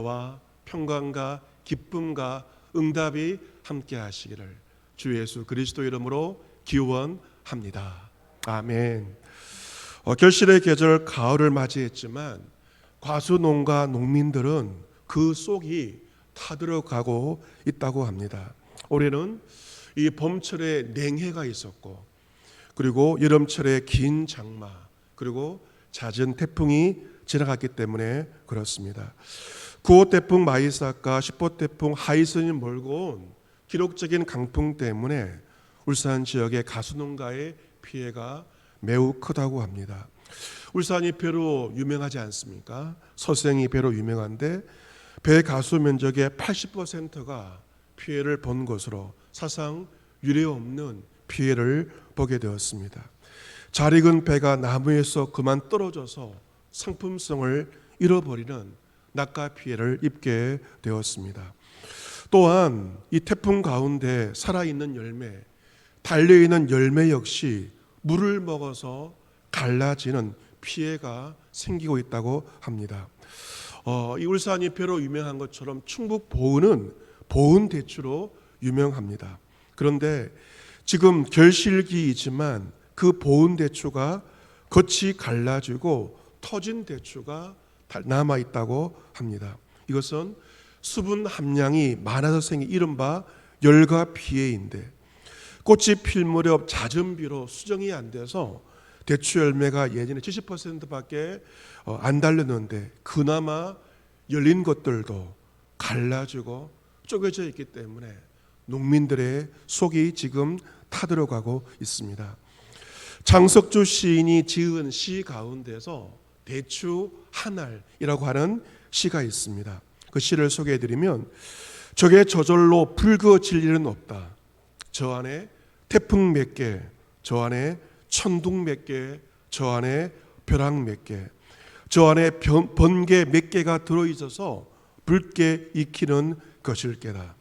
와 평강과 기쁨과 응답이 함께 하시기를 주 예수 그리스도 이름으로 기원합니다. 아멘. 결실의 계절 가을을 맞이했지만 과수농가 농민들은 그 속이 타들어가고 있다고 합니다. 올해는 이 봄철에 냉해가 있었고, 그리고 여름철에 긴 장마, 그리고 잦은 태풍이 지나갔기 때문에 그렇습니다. 9호 태풍 마이삭과 10호 태풍 하이슨이 몰고 온 기록적인 강풍 때문에 울산 지역의 가수농가의 피해가 매우 크다고 합니다. 울산이 배로 유명하지 않습니까? 서생이 배로 유명한데 배 가수 면적의 80%가 피해를 본 것으로 사상 유례 없는 피해를 보게 되었습니다. 잘 익은 배가 나무에서 그만 떨어져서 상품성을 잃어버리는 낙가 피해를 입게 되었습니다. 또한 이 태풍 가운데 살아있는 열매, 달려있는 열매 역시 물을 먹어서 갈라지는 피해가 생기고 있다고 합니다. 이 울산이 배로 유명한 것처럼 충북 보은은 보은 대추로 유명합니다. 그런데 지금 결실기이지만 그 보은 대추가 겉이 갈라지고 터진 대추가 남아 있다고 합니다. 이것은 수분 함량이 많아서 생긴 이른바 열과 피해인데, 꽃이 필 무렵 잦은 비로 수정이 안 돼서 대추 열매가 예전에 70%밖에 안 달렸는데 그나마 열린 것들도 갈라지고 쪼개져 있기 때문에 농민들의 속이 지금 타들어가고 있습니다. 장석주 시인이 지은 시 가운데서 대추 한알이라고 하는 시가 있습니다. 그 시를 소개해드리면, 적의 저절로 붉어질 일은 없다. 저 안에 태풍 몇 개, 저 안에 천둥 몇 개, 저 안에 벼락 몇 개, 저 안에 번개 몇 개가 들어있어서 붉게 익히는 것일 게다.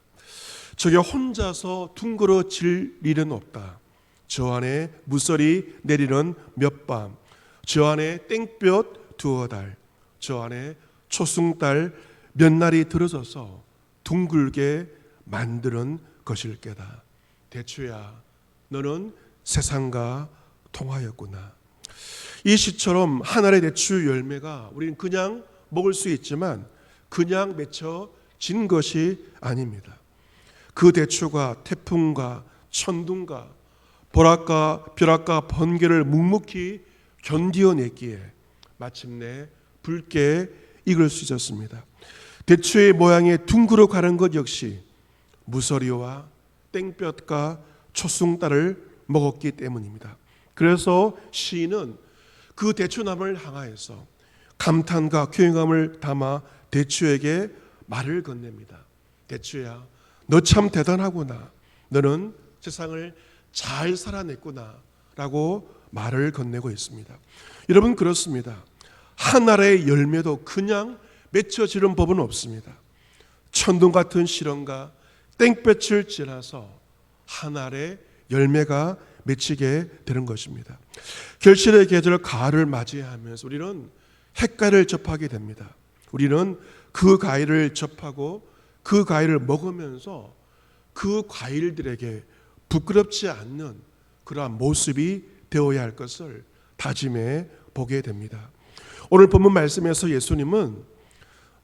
저게 혼자서 둥그러질 일은 없다. 저 안에 무설이 내리는 몇 밤, 저 안에 땡볕 두어 달, 저 안에 초승달 몇 날이 들어서서 둥글게 만드는 것일 게다. 대추야, 너는 세상과 통하였구나. 이 시처럼 하늘의 대추 열매가 우리는 그냥 먹을 수 있지만 그냥 맺혀진 것이 아닙니다. 그 대추가 태풍과 천둥과 벼락과 번개를 묵묵히 견디어냈기에 마침내 붉게 익을 수 있었습니다. 대추의 모양에 둥그러 가는 것 역시 무서리와 땡볕과 초승달을 먹었기 때문입니다. 그래서 시인은 그 대추나무를 향하여서 감탄과 교행감을 담아 대추에게 말을 건넵니다. 대추야, 너 참 대단하구나. 너는 세상을 잘 살아냈구나 라고 말을 건네고 있습니다. 여러분, 그렇습니다. 하늘의 열매도 그냥 맺혀지는 법은 없습니다. 천둥 같은 시련과 땡볕을 지나서 하늘의 열매가 맺히게 되는 것입니다. 결실의 계절 가을을 맞이하면서 우리는 핵과일을 접하게 됩니다. 우리는 그 과일을 접하고 그 과일을 먹으면서 그 과일들에게 부끄럽지 않는 그러한 모습이 되어야 할 것을 다짐해 보게 됩니다. 오늘 본문 말씀에서 예수님은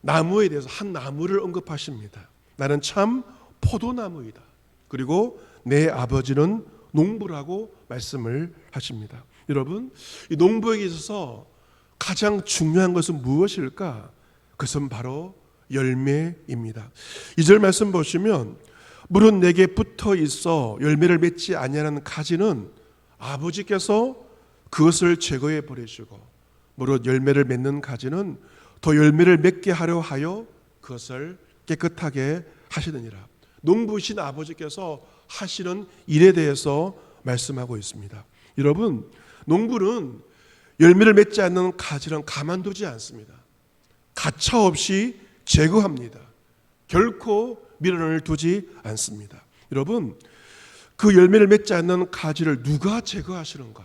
나무에 대해서 한 나무를 언급하십니다. 나는 참 포도나무이다. 그리고 내 아버지는 농부라고 말씀을 하십니다. 여러분, 이 농부에게 있어서 가장 중요한 것은 무엇일까? 그것은 바로 열매입니다. 2절 말씀 보시면, 물은 내게 붙어 있어 열매를 맺지 아니하는 가지는 아버지께서 그것을 제거해 버리시고, 무릇 열매를 맺는 가지는 더 열매를 맺게 하려 하여 그것을 깨끗하게 하시느니라. 농부이신 아버지께서 하시는 일에 대해서 말씀하고 있습니다. 여러분, 농부는 열매를 맺지 않는 가지는 가만두지 않습니다. 가차없이 제거합니다. 결코 미련을 두지 않습니다. 여러분, 그 열매를 맺지 않는 가지를 누가 제거하시는가?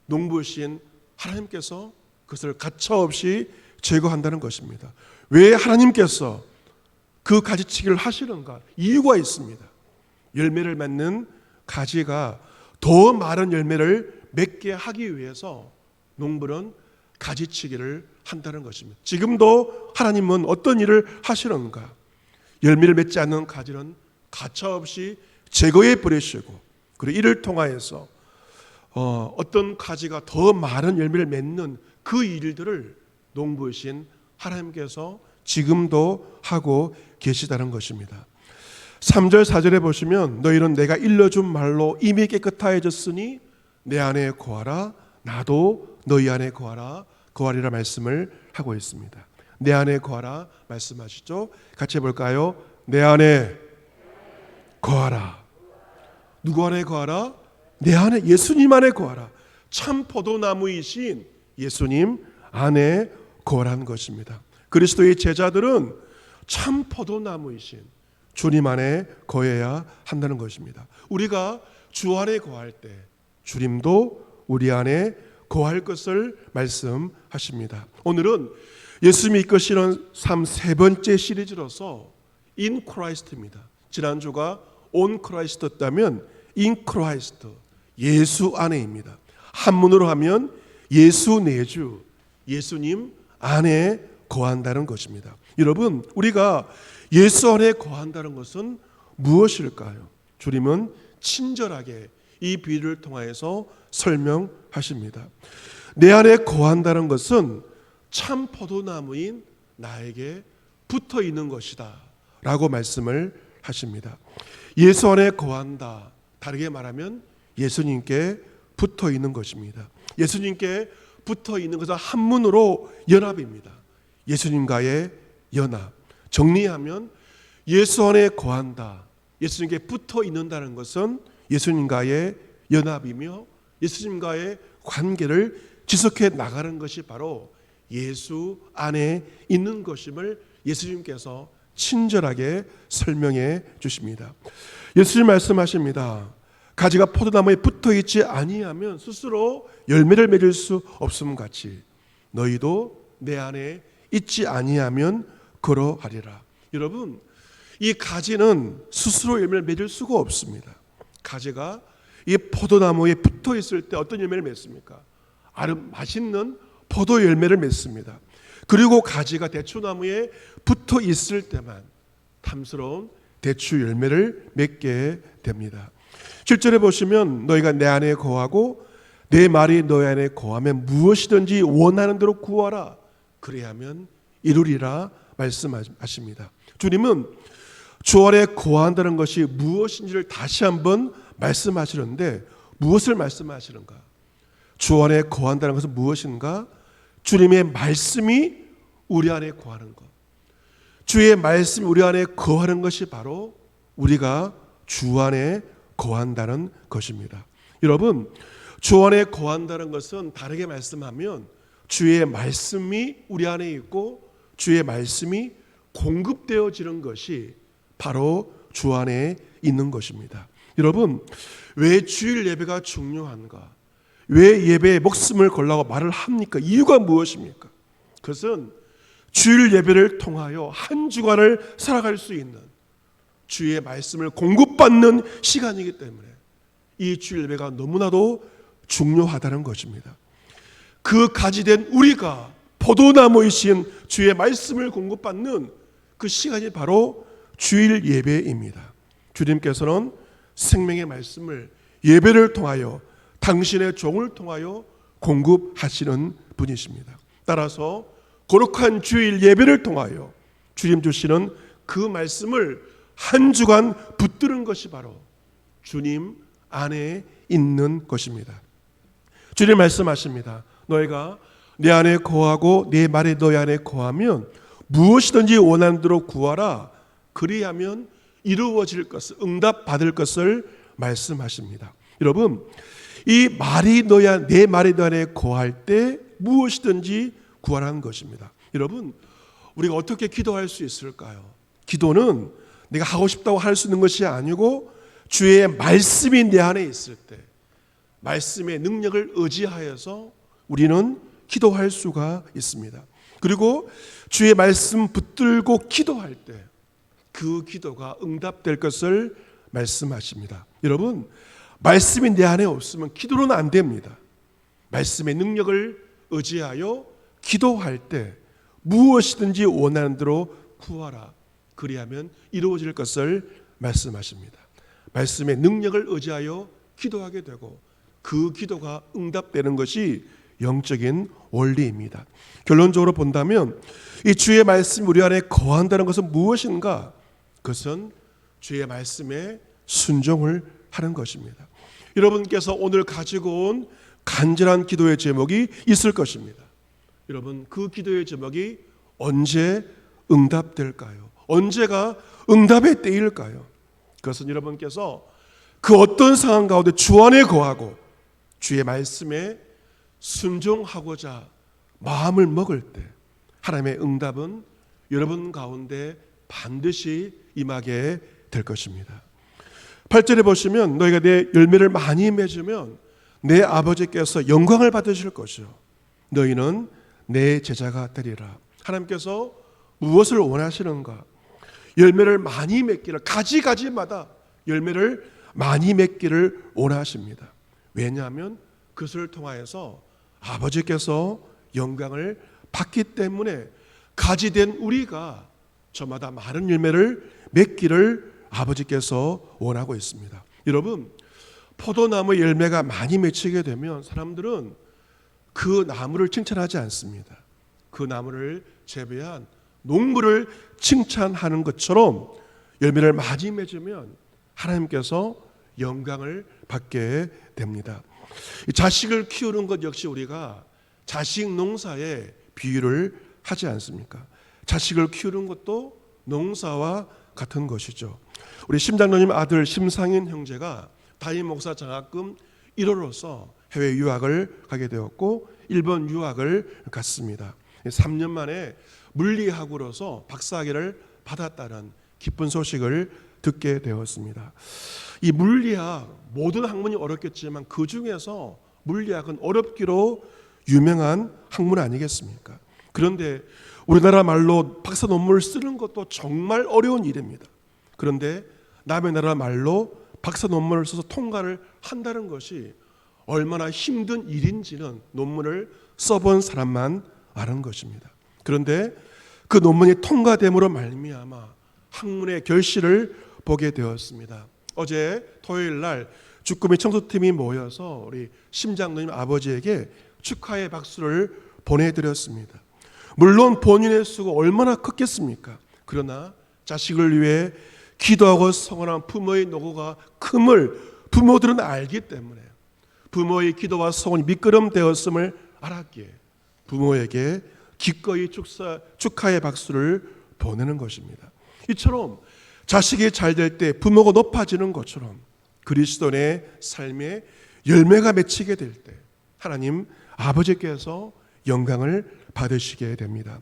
농부이신 하나님께서 그것을 가차없이 제거한다는 것입니다. 왜 하나님께서 그 가지치기를 하시는가? 이유가 있습니다. 열매를 맺는 가지가 더 많은 열매를 맺게 하기 위해서 농부는 가지치기를 한다는 것입니다. 지금도 하나님은 어떤 일을 하시는가? 열매를 맺지 않는 가지는 가차없이 제거해 버리시고, 그리고 이를 통하여서 어떤 가지가 더 많은 열매를 맺는 그 일들을 농부이신 하나님께서 지금도 하고 계시다는 것입니다. 3절 4절에 보시면 너희는 내가 일러준 말로 이미 깨끗하여졌으니 내 안에 거하라, 나도 너희 안에 거하리라 말씀을 하고 있습니다. 내 안에 거하라 말씀하시죠. 같이 해볼까요? 내 안에 거하라. 누구 안에 거하라? 내 안에, 예수님 안에 거하라. 참 포도나무이신 예수님 안에 거하라는 것입니다. 그리스도의 제자들은 참 포도나무이신 주님 안에 거해야 한다는 것입니다. 우리가 주 안에 거할 때 주님도 우리 안에 거할 것을 말씀하십니다. 오늘은 예수님이 이끄시는 삶 세 번째 시리즈로서 In Christ입니다. 지난주가 On Christ였다면 In Christ, 예수 안에입니다. 한문으로 하면 예수 내주, 예수님 안에 거한다는 것입니다. 여러분, 우리가 예수 안에 거한다는 것은 무엇일까요? 주님은 친절하게 이 비유를 통하여서 설명하십니다. 내 안에 거한다는 것은 참 포도나무인 나에게 붙어 있는 것이다 라고 말씀을 하십니다. 예수 안에 거한다, 다르게 말하면 예수님께 붙어 있는 것입니다. 예수님께 붙어 있는 것은 한문으로 연합입니다. 예수님과의 연합. 정리하면 예수 안에 거한다, 예수님께 붙어 있는다는 것은 예수님과의 연합이며 예수님과의 관계를 지속해 나가는 것이 바로 예수 안에 있는 것임을 예수님께서 친절하게 설명해 주십니다. 예수님 말씀하십니다. 가지가 포도나무에 붙어 있지 아니하면 스스로 열매를 맺을 수 없음 같이 너희도 내 안에 있지 아니하면 그러하리라. 여러분, 이 가지는 스스로 열매를 맺을 수가 없습니다. 가지가 이 포도나무에 붙어 있을 때 어떤 열매를 맺습니까? 맛있는 포도 열매를 맺습니다. 그리고 가지가 대추나무에 붙어 있을 때만 탐스러운 대추 열매를 맺게 됩니다. 7절에 보시면 너희가 내 안에 거하고 내 말이 너희 안에 거하면 무엇이든지 원하는 대로 구하라, 그리하면 이루리라 말씀하십니다. 주님은 주 안에 거한다는 것이 무엇인지를 다시 한번 말씀하시는데, 무엇을 말씀하시는가? 주 안에 거한다는 것은 무엇인가? 주님의 말씀이 우리 안에 거하는 것. 주의 말씀이 우리 안에 거하는 것이 바로 우리가 주 안에 거한다는 것입니다. 여러분, 주 안에 거한다는 것은 다르게 말씀하면 주의 말씀이 우리 안에 있고 주의 말씀이 공급되어지는 것이 바로 주 안에 있는 것입니다. 여러분, 왜 주일 예배가 중요한가? 왜 예배에 목숨을 걸라고 말을 합니까? 이유가 무엇입니까? 그것은 주일 예배를 통하여 한 주간을 살아갈 수 있는 주의 말씀을 공급받는 시간이기 때문에 이 주일 예배가 너무나도 중요하다는 것입니다. 그 가지된 우리가 포도나무이신 주의 말씀을 공급받는 그 시간이 바로 주일 예배입니다. 주님께서는 생명의 말씀을 예배를 통하여 당신의 종을 통하여 공급하시는 분이십니다. 따라서 거룩한 주일 예배를 통하여 주님 주시는 그 말씀을 한 주간 붙드는 것이 바로 주님 안에 있는 것입니다. 주님 말씀하십니다. 너희가 내 안에 거하고 내 말이 너희 안에 거하면 무엇이든지 원하는 대로 구하라, 그리하면 이루어질 것을, 응답받을 것을 말씀하십니다. 여러분, 이 말이 내 말이 너희 안에 거할 때 무엇이든지 구하라는 것입니다. 여러분, 우리가 어떻게 기도할 수 있을까요? 기도는 내가 하고 싶다고 할 수 있는 것이 아니고 주의 말씀이 내 안에 있을 때 말씀의 능력을 의지하여서 우리는 기도할 수가 있습니다. 그리고 주의 말씀 붙들고 기도할 때 그 기도가 응답될 것을 말씀하십니다. 여러분, 말씀이 내 안에 없으면 기도는 안 됩니다. 말씀의 능력을 의지하여 기도할 때 무엇이든지 원하는 대로 구하라. 그리하면 이루어질 것을 말씀하십니다. 말씀의 능력을 의지하여 기도하게 되고 그 기도가 응답되는 것이 영적인 원리입니다. 결론적으로 본다면 이 주의 말씀이 우리 안에 거한다는 것은 무엇인가? 그것은 주의 말씀에 순종을 하는 것입니다. 여러분께서 오늘 가지고 온 간절한 기도의 제목이 있을 것입니다. 여러분, 그 기도의 제목이 언제 응답될까요? 언제가 응답의 때일까요? 그것은 여러분께서 그 어떤 상황 가운데 주 안에 거하고 주의 말씀에 순종하고자 마음을 먹을 때 하나님의 응답은 여러분 가운데 반드시 임하게 될 것입니다. 8절에 보시면 너희가 내 열매를 많이 맺으면 내 아버지께서 영광을 받으실 것이요 너희는 내 제자가 되리라. 하나님께서 무엇을 원하시는가? 열매를 많이 맺기를, 가지가지마다 열매를 많이 맺기를 원하십니다. 왜냐하면 그것을 통하여서 아버지께서 영광을 받기 때문에 가지된 우리가 저마다 많은 열매를 맺기를 아버지께서 원하고 있습니다. 여러분, 포도나무 열매가 많이 맺히게 되면 사람들은 그 나무를 칭찬하지 않습니다. 그 나무를 재배한 농부를 칭찬하는 것처럼 열매를 많이 맺으면 하나님께서 영광을 받게 됩니다. 자식을 키우는 것 역시 우리가 자식 농사에 비유를 하지 않습니까? 자식을 키우는 것도 농사와 같은 것이죠. 우리 심장로님 아들 심상인 형제가 담임 목사 장학금 1호로서 해외 유학을 가게 되었고 일본 유학을 갔습니다. 3년 만에 물리학으로서 박사학위를 받았다는 기쁜 소식을 듣게 되었습니다. 이 물리학, 모든 학문이 어렵겠지만 그 중에서 물리학은 어렵기로 유명한 학문 아니겠습니까? 그런데 우리나라 말로 박사 논문을 쓰는 것도 정말 어려운 일입니다. 그런데 남의 나라 말로 박사 논문을 써서 통과를 한다는 것이 얼마나 힘든 일인지는 논문을 써본 사람만 아는 것입니다. 그런데 그 논문이 통과됨으로 말미암아 학문의 결실을 보게 되었습니다. 어제 토요일 날 주꾸미 청소팀이 모여서 우리 심장로님 아버지에게 축하의 박수를 보내드렸습니다. 물론 본인의 수고 얼마나 컸겠습니까? 그러나 자식을 위해 기도하고 성원한 부모의 노고가 큼을 부모들은 알기 때문에 부모의 기도와 성원이 미끄럼되었음을 알았기에 부모에게 기꺼이 축하의 박수를 보내는 것입니다. 이처럼 자식이 잘 될 때 부모가 높아지는 것처럼 그리스도인의 삶에 열매가 맺히게 될 때 하나님 아버지께서 영광을 받으시게 됩니다.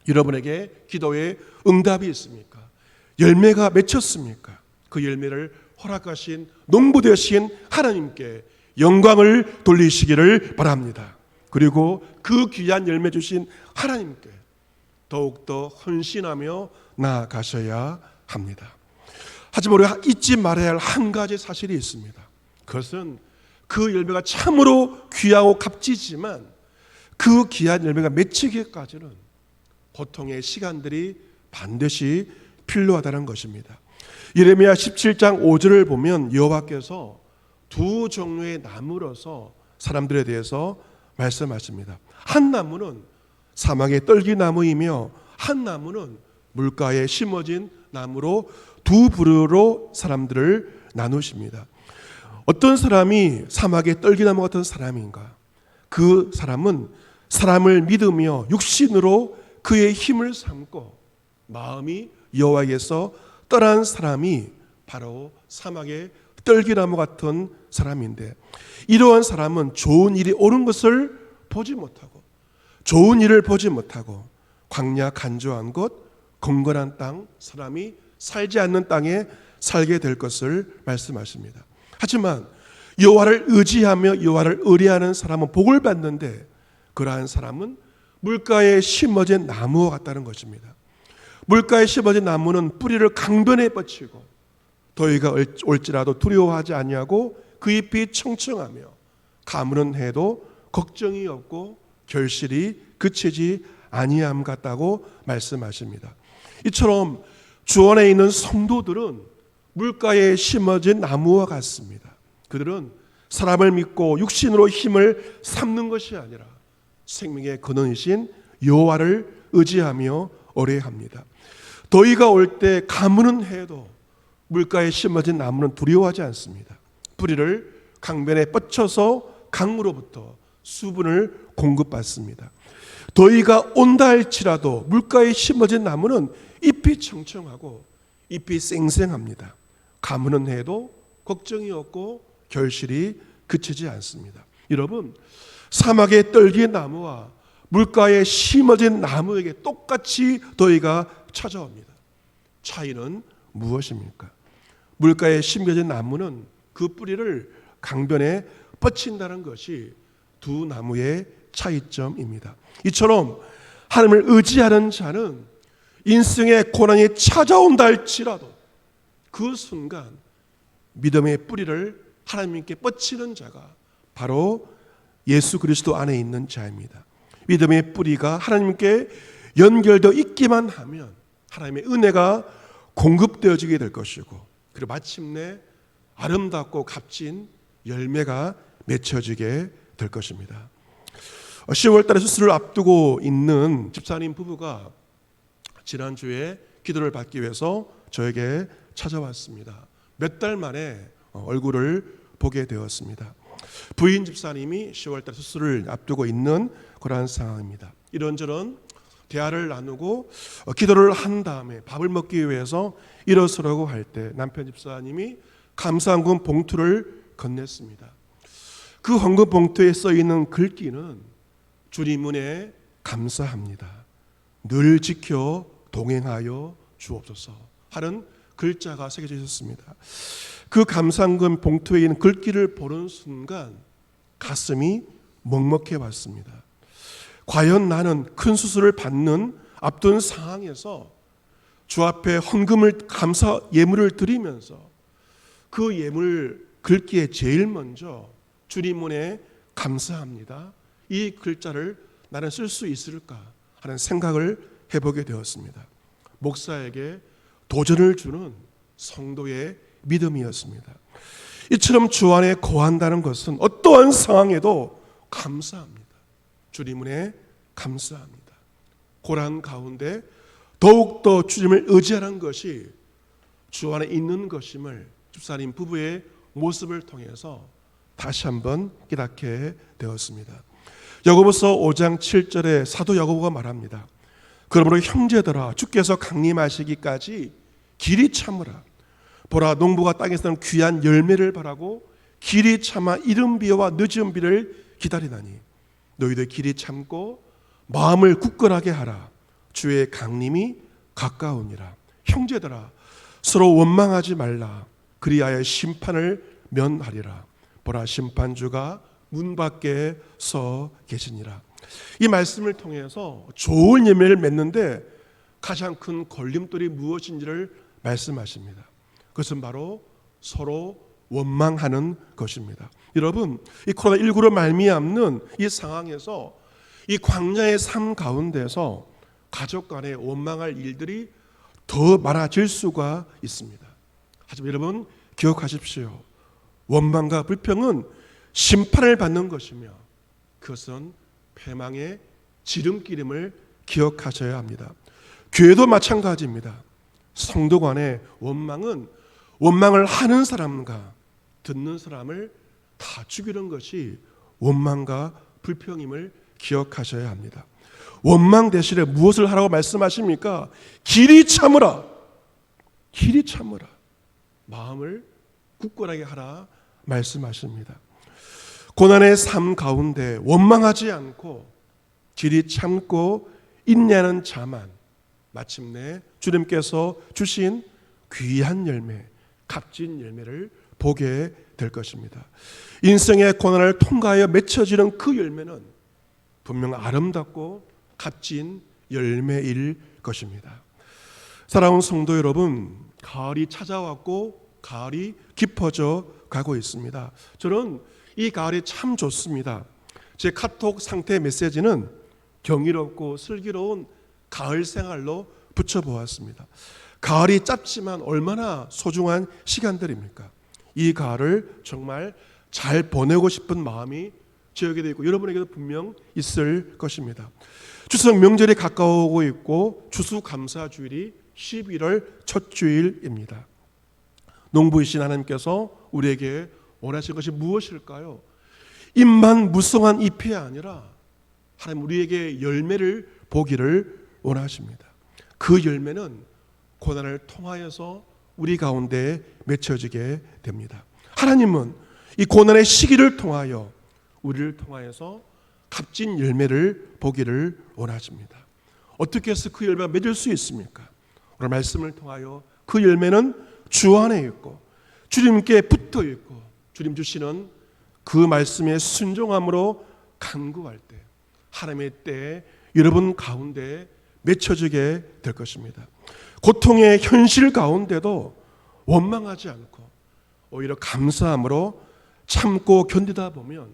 여러분에게 기도에 응답이 있습니까? 열매가 맺혔습니까? 그 열매를 허락하신 농부 되신 하나님께 영광을 돌리시기를 바랍니다. 그리고 그 귀한 열매 주신 하나님께 더욱더 헌신하며 나아가셔야 합니다. 하지만 우리가 잊지 말아야 할 한 가지 사실이 있습니다. 그것은 그 열매가 참으로 귀하고 값지지만 그 귀한 열매가 맺히기까지는 고통의 시간들이 반드시 필요하다는 것입니다. 예레미야 17장 5절을 보면 여호와께서 두 종류의 나무로서 사람들에 대해서 말씀하십니다. 한 나무는 사막의 떨기나무이며 한 나무는 물가에 심어진 나무로 두 부류로 사람들을 나누십니다. 어떤 사람이 사막의 떨기나무 같은 사람인가? 그 사람은 사람을 믿으며 육신으로 그의 힘을 삼고 마음이 여호와에게서 떠난 사람이 바로 사막의 떨기나무 같은 사람인데 이러한 사람은 좋은 일이 옳은 것을 보지 못하고 좋은 일을 보지 못하고 광야 간조한 곳 건건한 땅 사람이 살지 않는 땅에 살게 될 것을 말씀하십니다. 하지만 여호와를 의지하며 여호와를 의뢰하는 사람은 복을 받는데 그러한 사람은 물가에 심어진 나무와 같다는 것입니다. 물가에 심어진 나무는 뿌리를 강변에 뻗치고 더위가 올지라도 두려워하지 아니하고 그 잎이 청청하며 가무는 해도 걱정이 없고 결실이 그치지 아니함 같다고 말씀하십니다. 이처럼 주 안에 있는 성도들은 물가에 심어진 나무와 같습니다. 그들은 사람을 믿고 육신으로 힘을 삼는 것이 아니라 생명의 근원이신 여호와를 의지하며 오래합니다. 더위가 올 때 가무는 해도 물가에 심어진 나무는 두려워하지 않습니다. 뿌리를 강변에 뻗쳐서 강으로부터 수분을 공급받습니다. 더위가 온다 할지라도 물가에 심어진 나무는 잎이 청청하고 잎이 쌩쌩합니다. 가무는 해도 걱정이 없고 결실이 그치지 않습니다. 여러분, 사막의 떨기의 나무와 물가에 심어진 나무에게 똑같이 더위가 찾아옵니다. 차이는 무엇입니까? 물가에 심겨진 나무는 그 뿌리를 강변에 뻗친다는 것이 두 나무의 차이점입니다. 이처럼 하나님을 의지하는 자는 인생의 고난이 찾아온다 할지라도 그 순간 믿음의 뿌리를 하나님께 뻗치는 자가 바로 예수 그리스도 안에 있는 자입니다. 믿음의 뿌리가 하나님께 연결되어 있기만 하면 하나님의 은혜가 공급되어지게 될 것이고, 그리고 마침내 아름답고 값진 열매가 맺혀지게 될 것입니다. 10월 달에 수술을 앞두고 있는 집사님 부부가 지난주에 기도를 받기 위해서 저에게 찾아왔습니다. 몇 달 만에 얼굴을 보게 되었습니다. 부인 집사님이 10월 달 수술을 앞두고 있는 그러한 상황입니다. 이런저런 대화를 나누고 기도를 한 다음에 밥을 먹기 위해서 일어서려고 할 때 남편 집사님이 감사헌금 봉투를 건넸습니다. 그 헌금 봉투에 써 있는 글귀는 주님 은혜 감사합니다. 늘 지켜 동행하여 주옵소서 하는 글자가 새겨져 있었습니다. 그 감사헌금 봉투에 있는 글귀를 보는 순간 가슴이 먹먹해 왔습니다. 과연 나는 큰 수술을 받는 앞둔 상황에서 주 앞에 헌금을 감사 예물을 드리면서 그 예물 글귀에 제일 먼저 주님 은혜 감사합니다, 이 글자를 나는 쓸 수 있을까 하는 생각을 해보게 되었습니다. 목사에게 도전을 주는 성도의 믿음이었습니다. 이처럼 주 안에 거한다는 것은 어떠한 상황에도 감사합니다. 주님 은혜 감사합니다. 고난 가운데 더욱더 주님을 의지하는 것이 주 안에 있는 것임을 집사님 부부의 모습을 통해서 다시 한번 깨닫게 되었습니다. 야고보서 5장 7절에 사도 야고보가 말합니다. 그러므로 형제들아, 주께서 강림하시기까지 길이 참으라. 보라, 농부가 땅에서는 귀한 열매를 바라고 길이 참아 이른 비와 늦은 비를 기다리나니 너희들 길이 참고 마음을 굳건하게 하라. 주의 강림이 가까우니라. 형제들아, 서로 원망하지 말라. 그리하여 심판을 면하리라. 보라, 심판주가 문 밖에 서 계시니라. 이 말씀을 통해서 좋은 열매를 맺는데 가장 큰 걸림돌이 무엇인지를 말씀하십니다. 그것은 바로 서로 원망하는 것입니다. 여러분, 이 코로나19로 말미암는 이 상황에서 이 광야의 삶 가운데서 가족 간에 원망할 일들이 더 많아질 수가 있습니다. 하지만 여러분 기억하십시오. 원망과 불평은 심판을 받는 것이며 그것은 패망의 지름길임을 기억하셔야 합니다. 교회도 마찬가지입니다. 성도 간의 원망은 원망을 하는 사람과 듣는 사람을 다 죽이는 것이 원망과 불평임을 기억하셔야 합니다. 원망 대신에 무엇을 하라고 말씀하십니까? 길이 참으라. 길이 참으라. 마음을 굳건하게 하라 말씀하십니다. 고난의 삶 가운데 원망하지 않고 길이 참고 인내하는 자만 마침내 주님께서 주신 귀한 열매, 값진 열매를 보게 될 것입니다. 인생의 고난을 통과하여 맺혀지는 그 열매는 분명 아름답고 값진 열매일 것입니다. 사랑하는 성도 여러분, 가을이 찾아왔고 가을이 깊어져 가고 있습니다. 저는 이 가을이 참 좋습니다. 제 카톡 상태 메시지는 경이롭고 슬기로운 가을 생활로 붙여보았습니다. 가을이 짧지만 얼마나 소중한 시간들입니까? 이 가을을 정말 잘 보내고 싶은 마음이 저에게 있고 여러분에게도 분명 있을 것입니다. 추석 명절이 가까워오고 있고 추수감사주일이 11월 첫 주일입니다. 농부이신 하나님께서 우리에게 원하시는 것이 무엇일까요? 잎만 무성한 잎이 아니라 하나님 우리에게 열매를 보기를 원하십니다. 그 열매는 고난을 통하여서 우리 가운데 맺혀지게 됩니다. 하나님은 이 고난의 시기를 통하여 우리를 통하여서 값진 열매를 보기를 원하십니다. 어떻게 해서 그 열매가 맺을 수 있습니까? 오늘 말씀을 통하여 그 열매는 주 안에 있고 주님께 붙어 있고 주님 주시는 그 말씀에 순종함으로 간구할 때 하나님의 때에 여러분 가운데 맺혀지게 될 것입니다. 고통의 현실 가운데도 원망하지 않고 오히려 감사함으로 참고 견디다 보면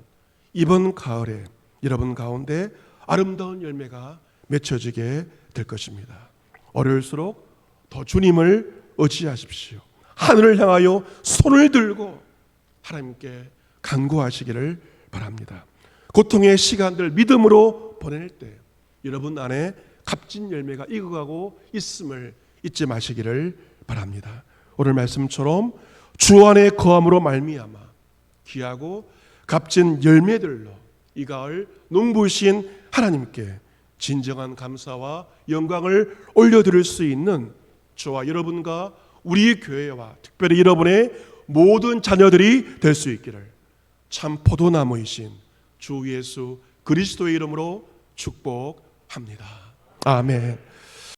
이번 가을에 여러분 가운데 아름다운 열매가 맺혀지게 될 것입니다. 어려울수록 더 주님을 의지하십시오. 하늘을 향하여 손을 들고 하나님께 간구하시기를 바랍니다. 고통의 시간들 믿음으로 보낼 때 여러분 안에 값진 열매가 익어가고 있음을 잊지 마시기를 바랍니다. 오늘 말씀처럼 주 안에 거함으로 말미암아 귀하고 값진 열매들로 이 가을 농부이신 하나님께 진정한 감사와 영광을 올려드릴 수 있는 저와 여러분과 우리 교회와 특별히 여러분의 모든 자녀들이 될 수 있기를 참 포도나무이신 주 예수 그리스도의 이름으로 축복합니다. 아멘.